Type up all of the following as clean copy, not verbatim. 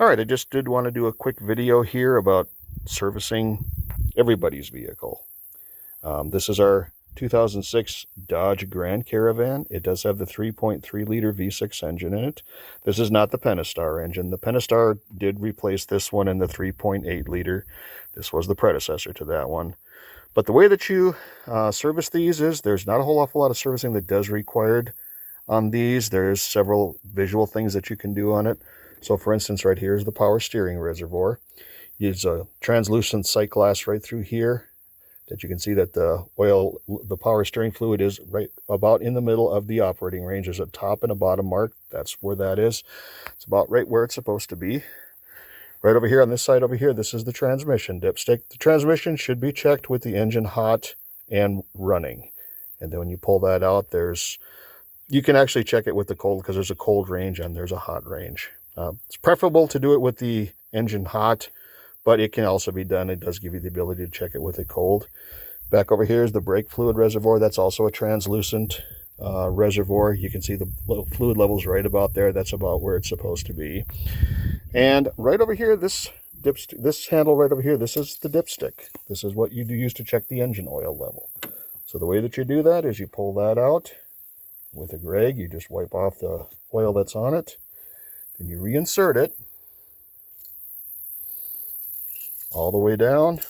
All right, I just did want to do a quick video here about servicing everybody's vehicle. This is our 2006 Dodge Grand Caravan. It does have the 3.3 liter V6 engine in it. This is not the Pentastar engine. The Pentastar did replace this one in the 3.8 liter. This was the predecessor to that one. But the way that you service these is there's not a whole awful lot of servicing that does required on these. There's several visual things that you can do on it. So for instance, right here is the power steering reservoir. Use a translucent sight glass right through here that you can see that the power steering fluid is right about in the middle of the operating range. There's a top and a bottom mark. That's where that is. It's about right where it's supposed to be. Right over here on this side over here, this is the transmission dipstick. The transmission should be checked with the engine hot and running. And then when you pull that out, you can actually check it with the cold because there's a cold range and there's a hot range. It's preferable to do it with the engine hot, but it can also be done. It does give you the ability to check it with it cold. Back over here is the brake fluid reservoir. That's also a translucent reservoir. You can see the fluid levels right about there. That's about where it's supposed to be. And right over here, this handle right over here, this is the dipstick. This is what you use to check the engine oil level. So the way that you do that is you pull that out with a Greg. You just wipe off the oil that's on it. Then you reinsert it all the way down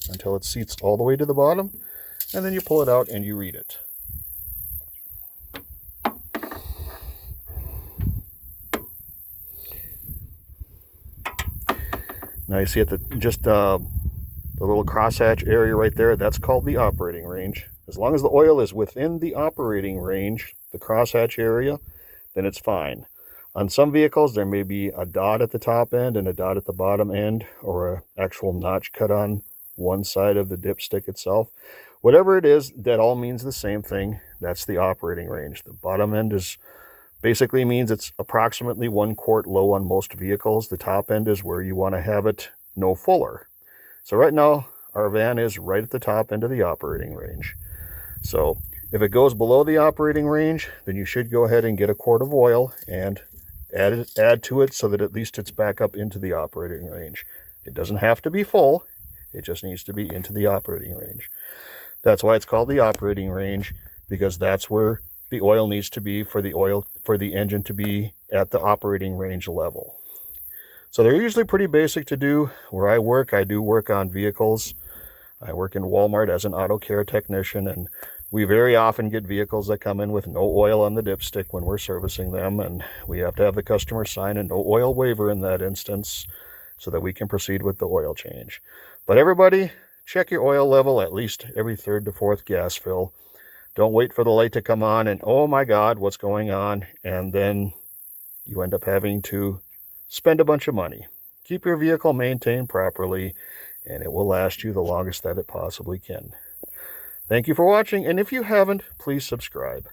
until it seats all the way to the bottom. And then you pull it out and you read it. Now you see at the little crosshatch area right there, that's called the operating range. As long as the oil is within the operating range, the crosshatch area, then it's fine. On some vehicles, there may be a dot at the top end and a dot at the bottom end, or an actual notch cut on one side of the dipstick itself. Whatever it is, that all means the same thing. That's the operating range. The bottom end basically means it's approximately 1 quart low on most vehicles. The top end is where you want to have it no fuller. So right now, our van is right at the top end of the operating range. So if it goes below the operating range, then you should go ahead and get a quart of oil and add to it so that at least it's back up into the operating range. It doesn't have to be full. It just needs to be into the operating range. That's why it's called the operating range, because that's where the oil needs to be for the engine to be at the operating range level. So they're usually pretty basic to do. Where I do work on vehicles. I work in Walmart as an auto care technician, and we very often get vehicles that come in with no oil on the dipstick when we're servicing them, and we have to have the customer sign a no oil waiver in that instance so that we can proceed with the oil change. But everybody, check your oil level at least every 3rd to 4th gas fill. Don't wait for the light to come on and, oh my God, what's going on? And then you end up having to spend a bunch of money. Keep your vehicle maintained properly, and it will last you the longest that it possibly can. Thank you for watching, and if you haven't, please subscribe.